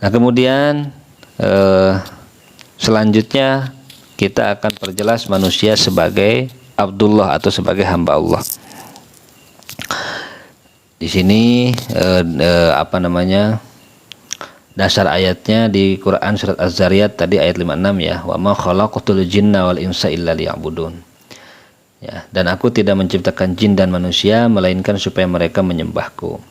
Nah, kemudian selanjutnya kita akan perjelas manusia sebagai Abdullah atau sebagai hamba Allah. Di sini dasar ayatnya di Quran surat Az-Zariyat tadi ayat 56 ya, wa ma khalaqatul jinna wal insa illa liya'budun. Ya, dan aku tidak menciptakan jin dan manusia melainkan supaya mereka menyembahku.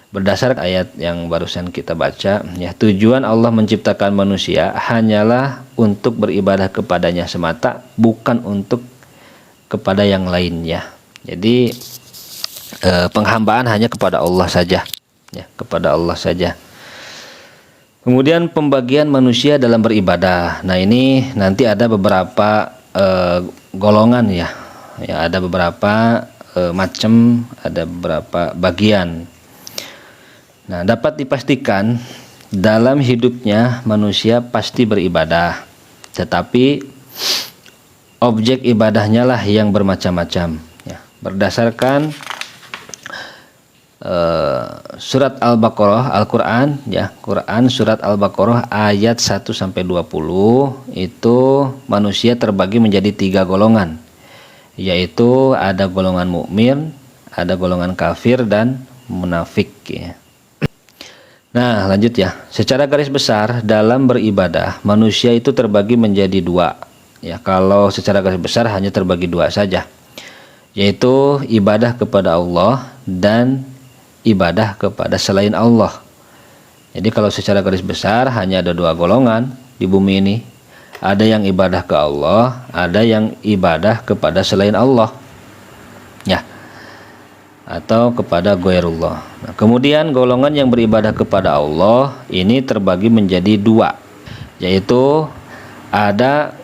Berdasarkan ayat yang barusan kita baca, ya, tujuan Allah menciptakan manusia hanyalah untuk beribadah kepadanya semata, bukan untuk kepada yang lainnya. Jadi penghambaan hanya kepada Allah saja, ya, kepada Allah saja. Kemudian pembagian manusia dalam beribadah. Nah, ini nanti ada beberapa golongan ya. Ya, ada beberapa macam, ada beberapa bagian. Nah, dapat dipastikan dalam hidupnya manusia pasti beribadah, tetapi objek ibadahnya lah yang bermacam-macam. Ya, berdasarkan surat Al-Baqarah, Al-Quran, ya, Quran surat Al-Baqarah ayat 1-20 itu manusia terbagi menjadi 3 golongan, yaitu ada golongan mukmin, ada golongan kafir dan munafik, ya. Nah, lanjut ya. Secara garis besar dalam beribadah manusia itu terbagi menjadi 2. Ya, kalau secara garis besar hanya terbagi 2 saja, yaitu ibadah kepada Allah dan ibadah kepada selain Allah. Jadi kalau secara garis besar hanya ada 2 golongan di bumi ini. Ada yang ibadah ke Allah, ada yang ibadah kepada selain Allah, ya, atau kepada ghairullah. Nah, kemudian golongan yang beribadah kepada Allah ini terbagi menjadi 2, yaitu ada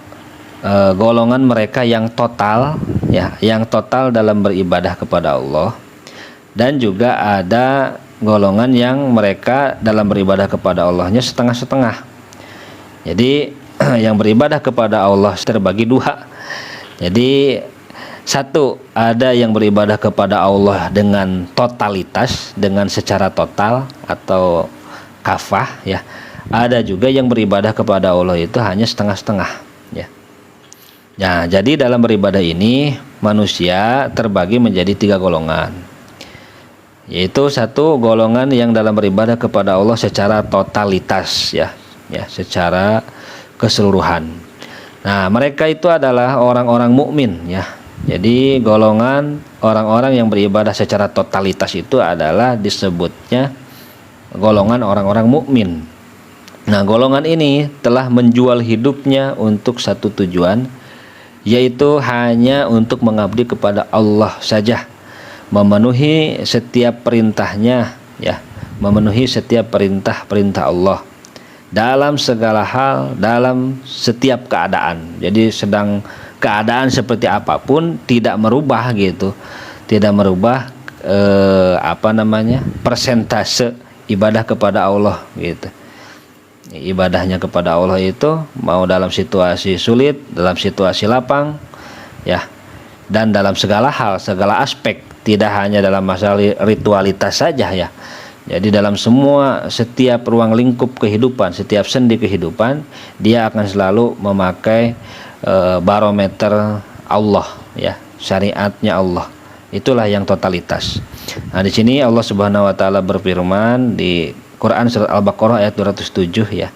golongan mereka yang total, ya, yang total dalam beribadah kepada Allah, dan juga ada golongan yang mereka dalam beribadah kepada Allahnya setengah-setengah. Jadi yang beribadah kepada Allah terbagi 2. Jadi satu, ada yang beribadah kepada Allah dengan totalitas, dengan secara total atau kafah, ya. Ada juga yang beribadah kepada Allah itu hanya setengah-setengah, ya. Nah, jadi dalam beribadah ini manusia terbagi menjadi 3 golongan, yaitu satu, golongan yang dalam beribadah kepada Allah secara totalitas, ya, secara keseluruhan. Nah, mereka itu adalah orang-orang mukmin, ya. Jadi golongan orang-orang yang beribadah secara totalitas itu adalah disebutnya golongan orang-orang mukmin. Nah, golongan ini telah menjual hidupnya untuk satu tujuan, yaitu hanya untuk mengabdi kepada Allah saja, memenuhi setiap perintahnya, ya, memenuhi setiap perintah-perintah Allah dalam segala hal, dalam setiap keadaan. Jadi sedang keadaan seperti apapun tidak merubah gitu, tidak merubah persentase ibadah kepada Allah gitu. Ibadahnya kepada Allah itu mau dalam situasi sulit, dalam situasi lapang, ya, dan dalam segala hal, segala aspek, tidak hanya dalam masalah ritualitas saja, ya. Jadi dalam setiap ruang lingkup kehidupan, setiap sendi kehidupan, dia akan selalu memakai barometer Allah, ya, syariatnya Allah. Itulah yang totalitas. Nah, di sini Allah Subhanahu wa taala berfirman di Quran surat Al-Baqarah ayat 207, ya.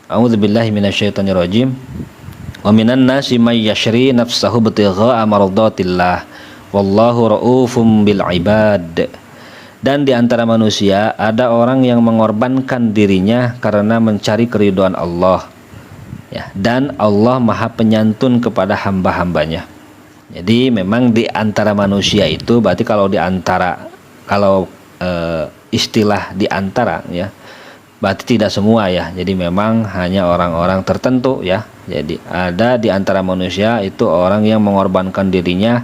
A'udzubillahi minasyaitonirrajim. Wa minan nasi may yashri nafsahu ibtigha'a mardatillah wallahu raufum bil ibad. Dan di antara manusia ada orang yang mengorbankan dirinya karena mencari keridhaan Allah, ya, dan Allah Maha Penyantun kepada hamba-hambanya. Jadi memang di antara manusia itu berarti kalau istilah di antara, ya, berarti tidak semua, ya. Jadi memang hanya orang-orang tertentu, ya. Jadi ada di antara manusia itu orang yang mengorbankan dirinya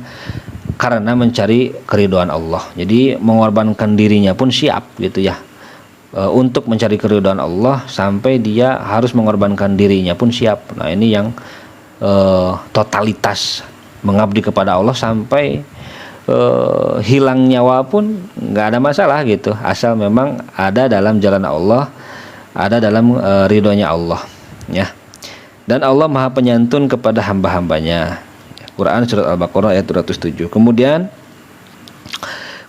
karena mencari keridhaan Allah. Jadi mengorbankan dirinya pun siap gitu, ya, untuk mencari keridhaan Allah, sampai dia harus mengorbankan dirinya pun siap. Nah, ini yang totalitas mengabdi kepada Allah sampai hilang nyawa pun nggak ada masalah gitu, asal memang ada dalam jalan Allah, ada dalam ridhonya Allah, ya. Dan Allah Maha Penyantun kepada hamba-hambanya. Quran surat Al-Baqarah ayat 207. Kemudian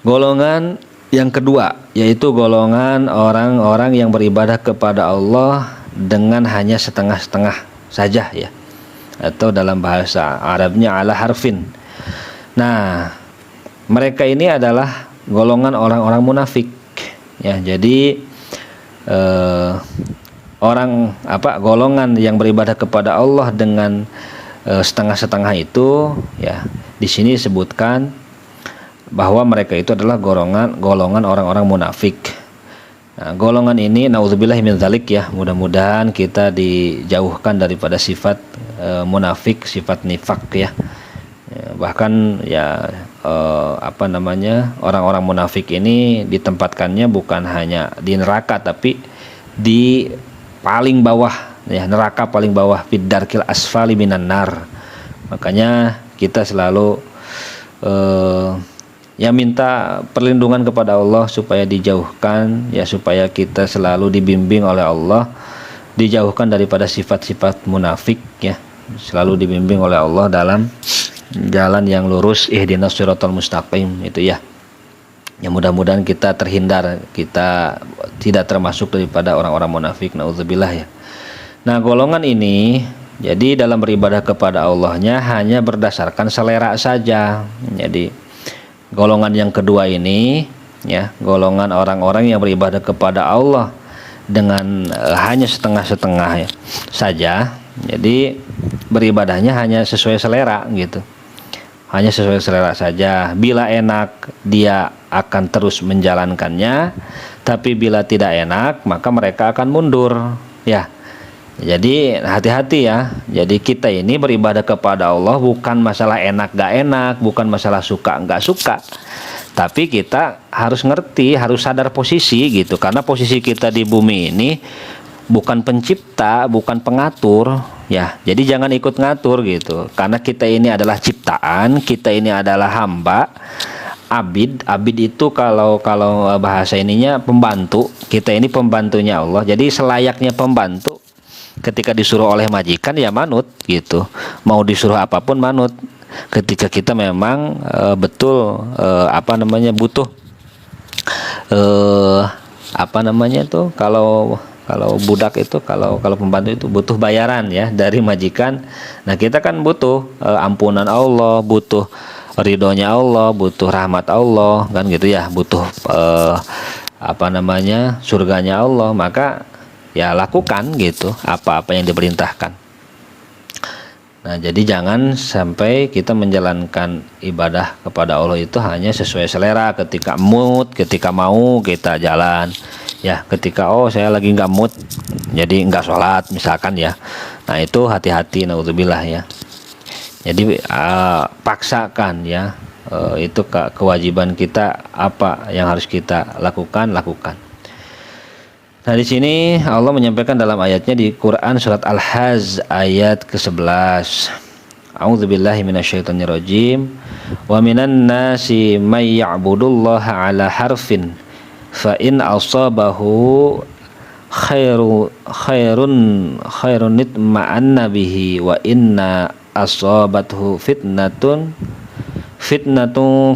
golongan yang kedua yaitu golongan orang-orang yang beribadah kepada Allah dengan hanya setengah-setengah saja, ya. Atau dalam bahasa Arabnya ala harfin. Nah, mereka ini adalah golongan orang-orang munafik, ya. Jadi golongan yang beribadah kepada Allah dengan setengah-setengah itu, ya, di sini disebutkan bahwa mereka itu adalah golongan orang-orang munafik. Nah, golongan ini naudzubillahi min dzalik, ya. Mudah-mudahan kita dijauhkan daripada sifat munafik, sifat nifak, ya. Bahkan ya orang-orang munafik ini ditempatkannya bukan hanya di neraka tapi di paling bawah, ya, neraka paling bawah, fiddarkil asfali minan nar. Makanya kita selalu minta perlindungan kepada Allah supaya dijauhkan, ya, supaya kita selalu dibimbing oleh Allah, dijauhkan daripada sifat-sifat munafik, ya, selalu dibimbing oleh Allah dalam jalan yang lurus, ihdinas shiratal mustaqim, itu, ya. Ya, mudah-mudahan kita terhindar, kita tidak termasuk daripada orang-orang munafik, naudzubillah, ya. Nah, golongan ini jadi dalam beribadah kepada Allahnya hanya berdasarkan selera saja. Jadi golongan yang kedua ini, ya, golongan orang-orang yang beribadah kepada Allah dengan hanya setengah-setengah, ya, saja. Jadi beribadahnya hanya sesuai selera, gitu. Hanya sesuai selera saja. Bila enak dia akan terus menjalankannya, tapi bila tidak enak maka mereka akan mundur, ya. Jadi hati-hati, ya. Jadi kita ini beribadah kepada Allah bukan masalah enak gak enak, bukan masalah suka gak suka, tapi kita harus ngerti, harus sadar posisi, gitu. Karena posisi kita di bumi ini bukan pencipta, bukan pengatur, ya. Jadi jangan ikut ngatur, gitu. Karena kita ini adalah ciptaan, kita ini adalah hamba, abid. Abid itu kalau bahasa ininya pembantu. Kita ini pembantunya Allah. Jadi selayaknya pembantu, ketika disuruh oleh majikan ya manut, gitu. Mau disuruh apapun manut. Ketika kita memang betul butuh kalau budak itu, kalau pembantu itu butuh bayaran, ya, dari majikan. Nah, kita kan butuh ampunan Allah, butuh ridhonya Allah, butuh rahmat Allah, kan, gitu, ya. Butuh surganya Allah. Maka ya lakukan, gitu, apa-apa yang diperintahkan. Nah, jadi jangan sampai kita menjalankan ibadah kepada Allah itu hanya sesuai selera. Ketika mood, ketika mau kita jalan, ya. Ketika saya lagi nggak mood, jadi nggak sholat misalkan, ya. Nah, itu hati-hati, naudzubillah, ya. Jadi paksakan, ya. Itu kewajiban kita, apa yang harus kita lakukan. Nah, di sini Allah menyampaikan dalam ayatnya di Quran surat Al-Hajj ayat ke-11. A'udzubillahi minasyaitonirrajim. Wa minan nasi may ya'budullaha 'ala harfin fa in asabahu khairun nitma'anna bihi wa inna asabathu fitnatun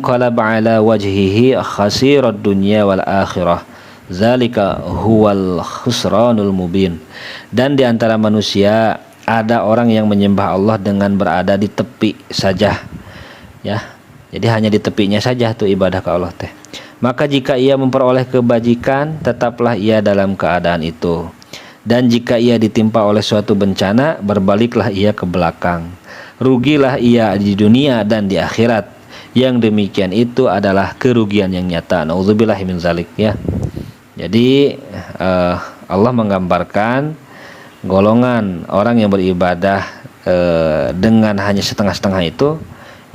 qalaba 'ala wajhihi khasirad dunya wal akhirah. Zalika huwal khusranul mubin. Dan di antara manusia ada orang yang menyembah Allah dengan berada di tepi saja, ya. Jadi hanya di tepinya saja tuh ibadah ke Allah teh. Maka jika ia memperoleh kebajikan, tetaplah ia dalam keadaan itu. Dan jika ia ditimpa oleh suatu bencana, berbaliklah ia ke belakang. Rugilah ia di dunia dan di akhirat. Yang demikian itu adalah kerugian yang nyata. Nauzubillahi min zalik, ya. Jadi Allah menggambarkan golongan orang yang beribadah dengan hanya setengah-setengah itu.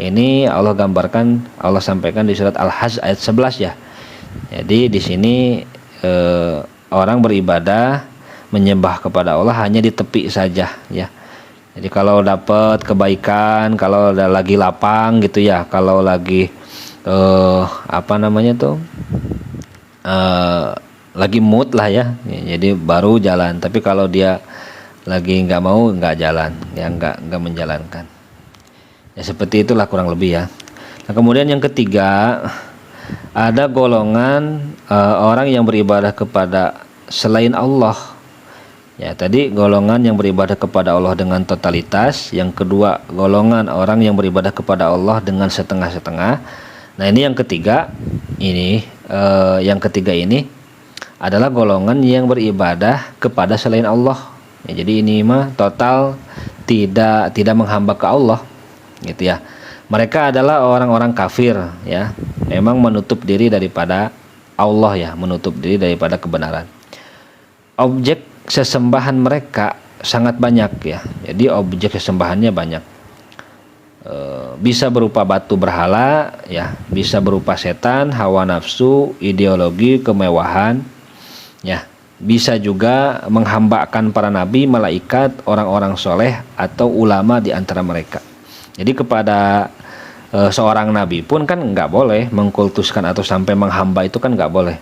Ini Allah gambarkan, Allah sampaikan di surat Al-Hajj ayat 11, ya. Jadi di sini orang beribadah menyembah kepada Allah hanya di tepi saja, ya. Jadi kalau dapat kebaikan, kalau lagi lapang, gitu, ya. Kalau lagi lagi mood lah ya, jadi baru jalan. Tapi kalau dia lagi nggak mau, nggak jalan, ya nggak menjalankan. Ya seperti itulah kurang lebih ya. Nah kemudian yang ketiga, ada golongan orang yang beribadah kepada selain Allah. Ya tadi golongan yang beribadah kepada Allah dengan totalitas. Yang kedua golongan orang yang beribadah kepada Allah dengan setengah-setengah. Nah ini yang ketiga, yang ketiga ini adalah golongan yang beribadah kepada selain Allah. Ya, jadi ini mah total tidak menghamba ke Allah, gitu ya. Mereka adalah orang-orang kafir, ya. Memang menutup diri daripada Allah, ya, menutup diri daripada kebenaran. Objek sesembahan mereka sangat banyak, ya. Jadi objek sesembahannya banyak. Bisa berupa batu berhala, ya, bisa berupa setan, hawa nafsu, ideologi, kemewahan, ya. Bisa juga menghambakan para nabi, malaikat, orang-orang soleh atau ulama di antara mereka. Jadi kepada seorang nabi pun kan nggak boleh mengkultuskan atau sampai menghamba, itu kan nggak boleh.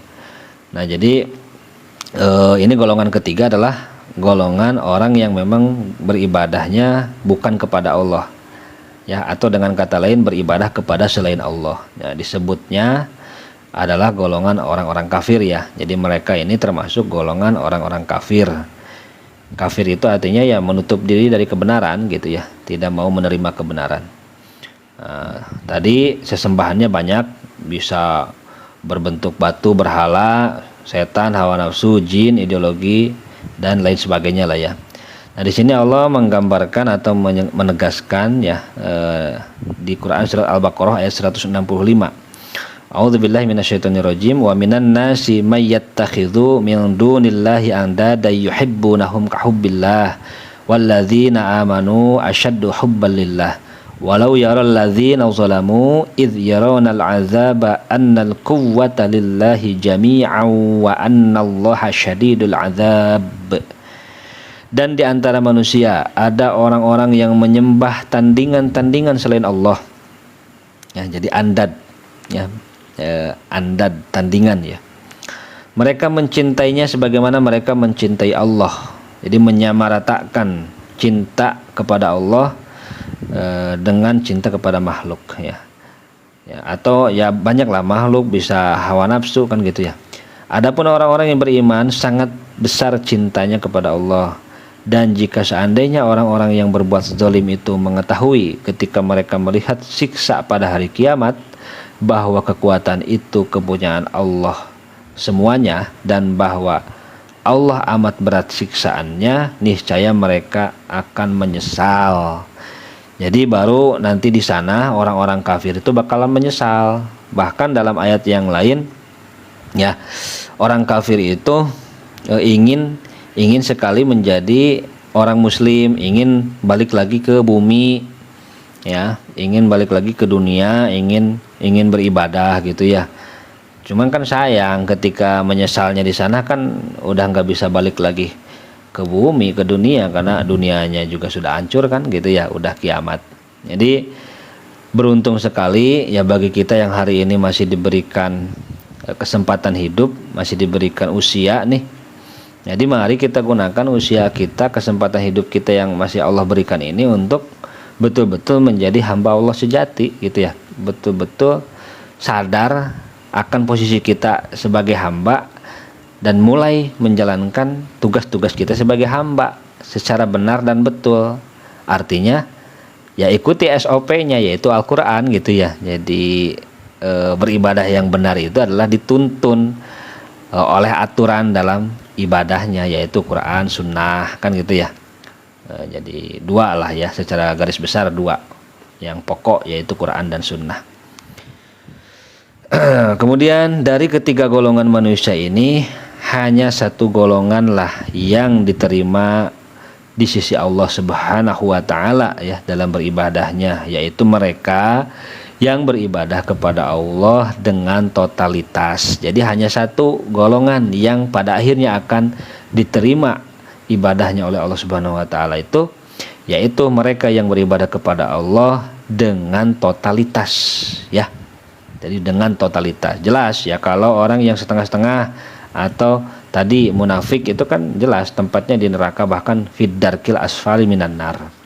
Nah jadi ini golongan ketiga adalah golongan orang yang memang beribadahnya bukan kepada Allah, ya, atau dengan kata lain beribadah kepada selain Allah. Ya, disebutnya adalah golongan orang-orang kafir, ya. Jadi mereka ini termasuk golongan orang-orang kafir. Kafir itu artinya ya menutup diri dari kebenaran, gitu ya, tidak mau menerima kebenaran. Tadi sesembahannya banyak, bisa berbentuk batu berhala, setan, hawa nafsu, jin, ideologi dan lain sebagainya lah ya. Nah di sini Allah menggambarkan atau menegaskan, ya, di Quran surat Al-Baqarah ayat 165. A'udzubillahi minasyaitonirrajim wa minan nasi may yattakhidhu min dunillahi andada yuhibbunahum kahubbillah walladzina amanu asyaddu hubban lillah walau yaral ladzina zalamu idh yarawna al'adzaba annal quwwata lillahi jami'an wa annallaha syadidul 'adzab. Dan di antara manusia ada orang-orang yang menyembah tandingan-tandingan selain Allah, ya, jadi andad, ya, andad, tandingan, ya. Mereka mencintainya sebagaimana mereka mencintai Allah. Jadi menyamaratakan cinta kepada Allah dengan cinta kepada makhluk, ya. Ya, atau ya banyaklah makhluk, bisa hawa nafsu kan gitu ya. Adapun orang-orang yang beriman sangat besar cintanya kepada Allah. Dan jika seandainya orang-orang yang berbuat zalim itu mengetahui ketika mereka melihat siksa pada hari kiamat bahwa kekuatan itu kepunyaan Allah semuanya dan bahwa Allah amat berat siksaannya, niscaya mereka akan menyesal. Jadi baru nanti di sana orang-orang kafir itu bakalan menyesal. Bahkan dalam ayat yang lain, ya, orang kafir itu ingin sekali menjadi orang muslim, ingin balik lagi ke bumi, ya, ingin balik lagi ke dunia, ingin beribadah gitu ya. Cuman kan sayang ketika menyesalnya di sana kan udah nggak bisa balik lagi ke bumi, ke dunia, karena dunianya juga sudah hancur kan gitu ya, udah kiamat. Jadi beruntung sekali ya bagi kita yang hari ini masih diberikan kesempatan hidup, masih diberikan usia nih. Jadi mari kita gunakan usia kita, kesempatan hidup kita yang masih Allah berikan ini untuk betul-betul menjadi hamba Allah sejati gitu ya. Betul-betul sadar akan posisi kita sebagai hamba dan mulai menjalankan tugas-tugas kita sebagai hamba secara benar dan betul. Artinya ya ikuti SOP-nya, yaitu Al-Quran gitu ya. Jadi beribadah yang benar itu adalah dituntun oleh aturan dalam ibadahnya, yaitu Quran, Sunnah kan gitu ya. Jadi dua lah ya, secara garis besar dua yang pokok, yaitu Quran dan Sunnah. Kemudian dari ketiga golongan manusia ini hanya satu golongan lah yang diterima di sisi Allah Subhanahu wa taala ya dalam beribadahnya, yaitu mereka yang beribadah kepada Allah dengan totalitas. Jadi hanya satu golongan yang pada akhirnya akan diterima ibadahnya oleh Allah Subhanahu wa taala itu, yaitu mereka yang beribadah kepada Allah dengan totalitas ya. Jadi dengan totalitas. Jelas ya kalau orang yang setengah-setengah Atau tadi munafik itu kan jelas tempatnya di neraka, bahkan fid darkil asfali minan nar.